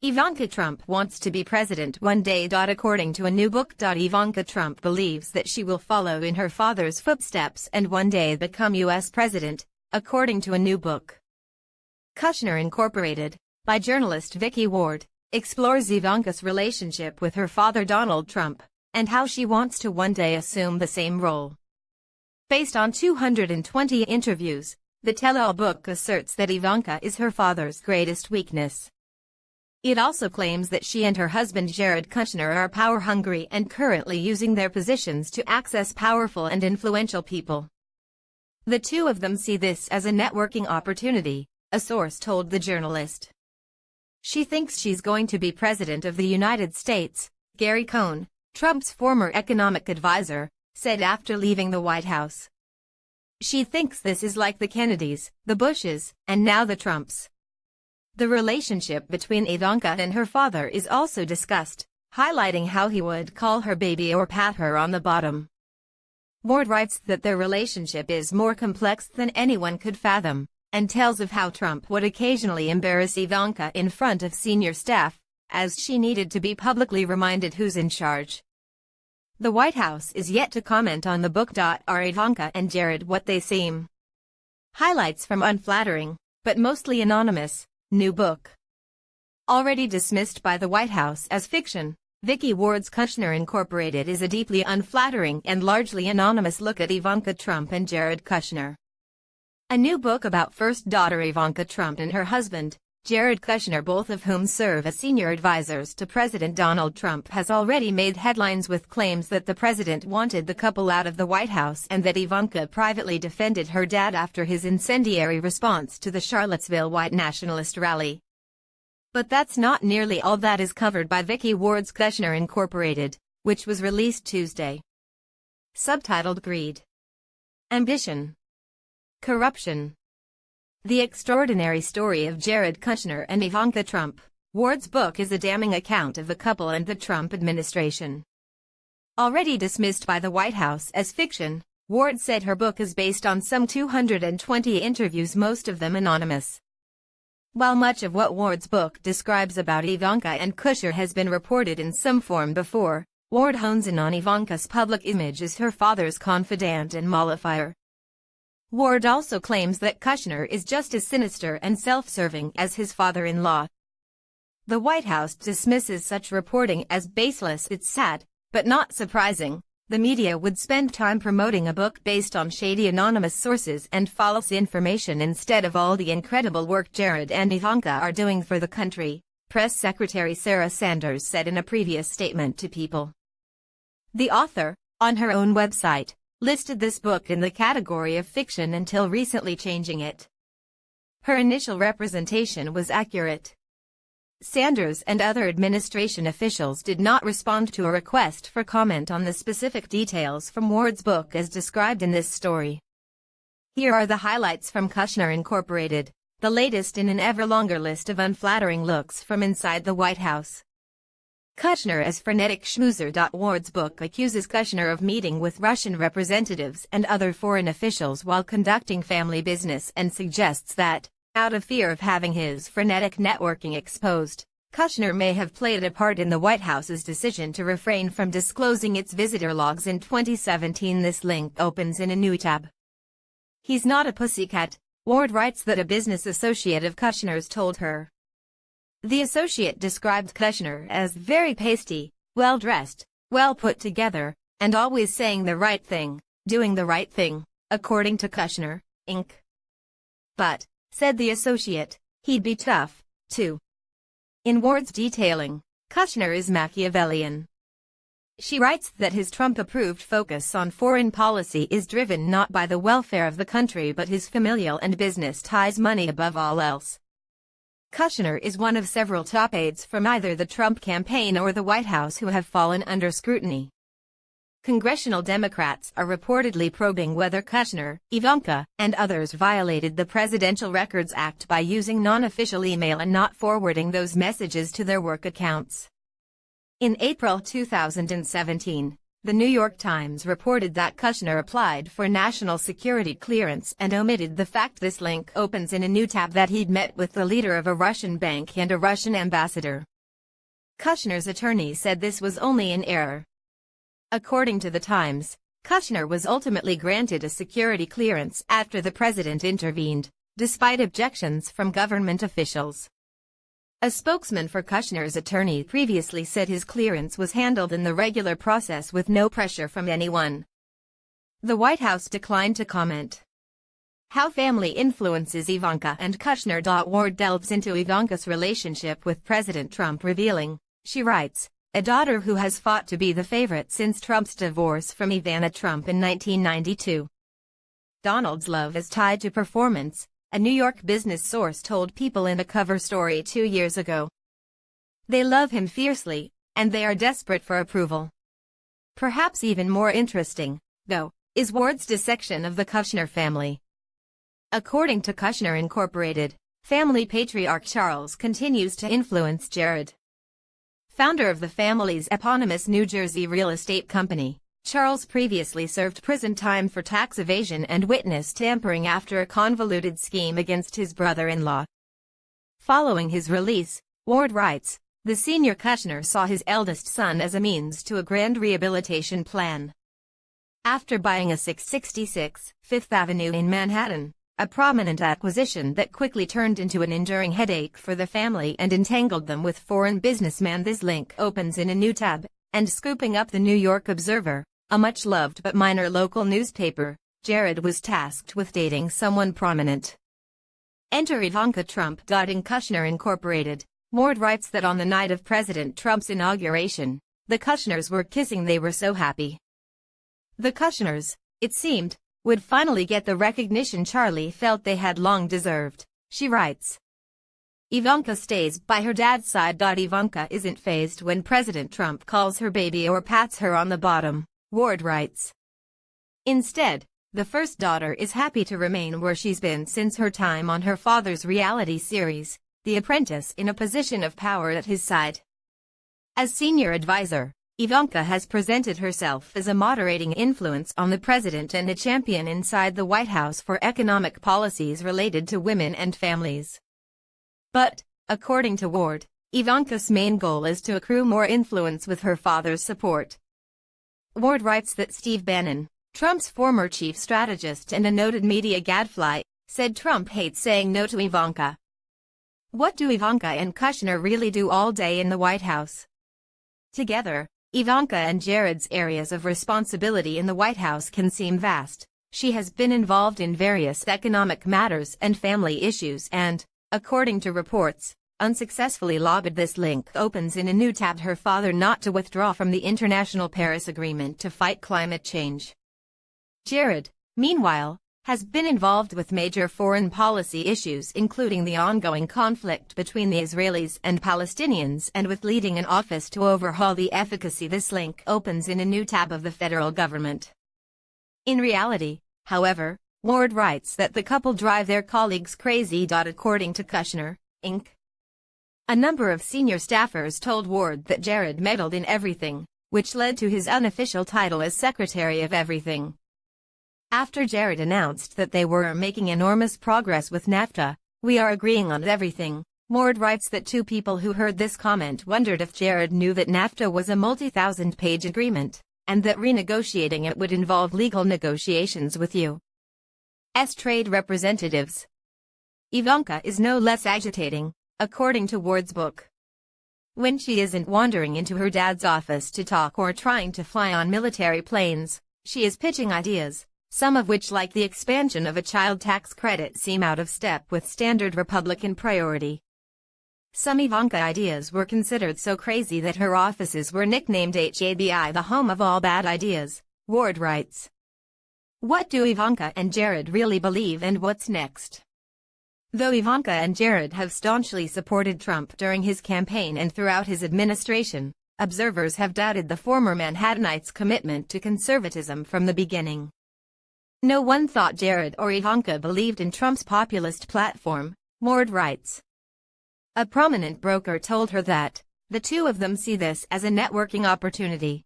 Ivanka Trump wants to be president one day. According to a new book, Ivanka Trump believes that she will follow in her father's footsteps and one day become U.S. president, according to a new book. Kushner Inc, by journalist Vicky Ward, explores Ivanka's relationship with her father Donald Trump, and how she wants to one day assume the same role. Based on 220 interviews, the tell-all book asserts that Ivanka is her father's greatest weakness. It also claims that she and her husband Jared Kushner are power-hungry and currently using their positions to access powerful and influential people. The two of them see this as a networking opportunity, a source told the journalist. She thinks she's going to be president of the United States, Gary Cohn, Trump's former economic advisor, said after leaving the White House. She thinks this is like the Kennedys, the Bushes, and now the Trumps. The relationship between Ivanka and her father is also discussed, highlighting how he would call her baby or pat her on the bottom. Ward writes that their relationship is more complex than anyone could fathom, and tells of how Trump would occasionally embarrass Ivanka in front of senior staff, as she needed to be publicly reminded who's in charge. The White House is yet to comment on the book. Are Ivanka and Jared what they seem? Highlights from unflattering, but mostly anonymous, new book. Already dismissed by the White House as fiction, Vicky Ward's Kushner Inc is a deeply unflattering and largely anonymous look at Ivanka Trump and Jared Kushner. A new book about first daughter Ivanka Trump and her husband, Jared Kushner, both of whom serve as senior advisors to President Donald Trump, has already made headlines with claims that the president wanted the couple out of the White House and that Ivanka privately defended her dad after his incendiary response to the Charlottesville white nationalist rally. But that's not nearly all that is covered by Vicky Ward's Kushner Inc, which was released Tuesday. Subtitled Greed, Ambition, Corruption. The Extraordinary Story of Jared Kushner and Ivanka Trump. Ward's book is a damning account of the couple and the Trump administration. Already dismissed by the White House as fiction, Ward said her book is based on some 220 interviews, most of them anonymous. While much of what Ward's book describes about Ivanka and Kushner has been reported in some form before, Ward hones in on Ivanka's public image as her father's confidant and mollifier. Ward also claims that Kushner is just as sinister and self-serving as his father-in-law. The White House dismisses such reporting as baseless. It's sad, but not surprising. The media would spend time promoting a book based on shady anonymous sources and false information instead of all the incredible work Jared and Ivanka are doing for the country, Press Secretary Sarah Sanders said in a previous statement to People. The author, on her own website, listed this book in the category of fiction until recently changing it. Her initial representation was accurate. Sanders and other administration officials did not respond to a request for comment on the specific details from Ward's book as described in this story. Here are the highlights from Kushner Inc, the latest in an ever longer list of unflattering looks from inside the White House. Kushner as frenetic schmoozer. Ward's book accuses Kushner of meeting with Russian representatives and other foreign officials while conducting family business and suggests that, out of fear of having his frenetic networking exposed, Kushner may have played a part in the White House's decision to refrain from disclosing its visitor logs in 2017. This link opens in a new tab. He's not a pussycat, Ward writes that a business associate of Kushner's told her. The associate described Kushner as very pasty, well-dressed, well put together, and always saying the right thing, doing the right thing, according to Kushner Inc. But, said the associate, he'd be tough, too. In Ward's detailing, Kushner is Machiavellian. She writes that his Trump-approved focus on foreign policy is driven not by the welfare of the country but his familial and business ties, money above all else. Kushner is one of several top aides from either the Trump campaign or the White House who have fallen under scrutiny. Congressional Democrats are reportedly probing whether Kushner, Ivanka, and others violated the Presidential Records Act by using non-official email and not forwarding those messages to their work accounts. In April 2017, The New York Times reported that Kushner applied for national security clearance and omitted the fact this link opens in a new tab that he'd met with the leader of a Russian bank and a Russian ambassador. Kushner's attorney said this was only an error. According to The Times, Kushner was ultimately granted a security clearance after the president intervened, despite objections from government officials. A spokesman for Kushner's attorney previously said his clearance was handled in the regular process with no pressure from anyone. The White House declined to comment. How family influences Ivanka and Kushner. Ward delves into Ivanka's relationship with President Trump, revealing, she writes, a daughter who has fought to be the favorite since Trump's divorce from Ivanka Trump in 1992. Donald's love is tied to performance, a New York business source told People in a cover story 2 years ago. They love him fiercely, and they are desperate for approval. Perhaps even more interesting, though, is Ward's dissection of the Kushner family. According to Kushner Inc., family patriarch Charles continues to influence Jared. Founder of the family's eponymous New Jersey real estate company, Charles previously served prison time for tax evasion and witness tampering after a convoluted scheme against his brother-in-law. Following his release, Ward writes, the senior Kushner saw his eldest son as a means to a grand rehabilitation plan. After buying a 666 Fifth Avenue in Manhattan, a prominent acquisition that quickly turned into an enduring headache for the family and entangled them with foreign businessmen. This link opens in a new tab, and scooping up the New York Observer, a much-loved but minor local newspaper, Jared was tasked with dating someone prominent. Enter Ivanka Trump. In Kushner Inc., Ward writes that on the night of President Trump's inauguration, the Kushners were kissing. They were so happy. The Kushners, it seemed, would finally get the recognition Charlie felt they had long deserved, she writes. Ivanka stays by her dad's side. Ivanka isn't fazed when President Trump calls her baby or pats her on the bottom, Ward writes. Instead, the first daughter is happy to remain where she's been since her time on her father's reality series, The Apprentice, in a position of power at his side. As senior advisor, Ivanka has presented herself as a moderating influence on the president and a champion inside the White House for economic policies related to women and families. But, according to Ward, Ivanka's main goal is to accrue more influence with her father's support. Ward writes that Steve Bannon, Trump's former chief strategist and a noted media gadfly, said Trump hates saying no to Ivanka. What do Ivanka and Kushner really do all day in the White House? Together, Ivanka and Jared's areas of responsibility in the White House can seem vast. She has been involved in various economic matters and family issues and, according to reports, unsuccessfully lobbied. This link opens in a new tab. Her father not to withdraw from the International Paris Agreement to fight climate change. Jared, meanwhile, has been involved with major foreign policy issues including the ongoing conflict between the Israelis and Palestinians and with leading an office to overhaul the efficacy. This link opens in a new tab of the federal government. In reality, however, Ward writes that the couple drive their colleagues crazy. According to Kushner Inc., a number of senior staffers told Ward that Jared meddled in everything, which led to his unofficial title as Secretary of Everything. After Jared announced that they were making enormous progress with NAFTA, we are agreeing on everything, Ward writes that two people who heard this comment wondered if Jared knew that NAFTA was a multi-thousand-page agreement, and that renegotiating it would involve legal negotiations with U.S. trade representatives. Ivanka is no less agitating, according to Ward's book. When she isn't wandering into her dad's office to talk or trying to fly on military planes, she is pitching ideas, some of which, like the expansion of a child tax credit, seem out of step with standard Republican priority. Some Ivanka ideas were considered so crazy that her offices were nicknamed HABI, the home of all bad ideas, Ward writes. What do Ivanka and Jared really believe, and what's next? Though Ivanka and Jared have staunchly supported Trump during his campaign and throughout his administration, observers have doubted the former Manhattanite's commitment to conservatism from the beginning. No one thought Jared or Ivanka believed in Trump's populist platform, Ward writes. A prominent broker told her that the two of them see this as a networking opportunity.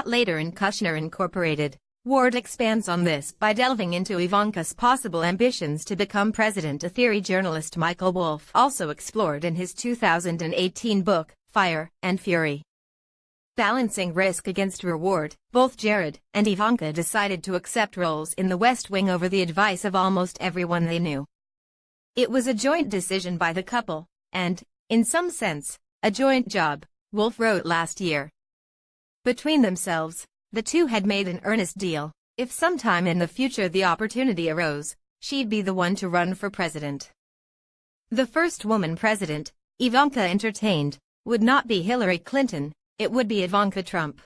Later in Kushner Inc., Ward expands on this by delving into Ivanka's possible ambitions to become president, a theory journalist Michael Wolff also explored in his 2018 book, fire and fury. Balancing risk against reward, both Jared and Ivanka decided to accept roles in the West Wing over the advice of almost everyone they knew. It was a joint decision by the couple, and, in some sense, a joint job, Wolf wrote last year. Between themselves, the two had made an earnest deal. If sometime in the future the opportunity arose, she'd be the one to run for president. The first woman president, Ivanka entertained, would not be Hillary Clinton, it would be Ivanka Trump.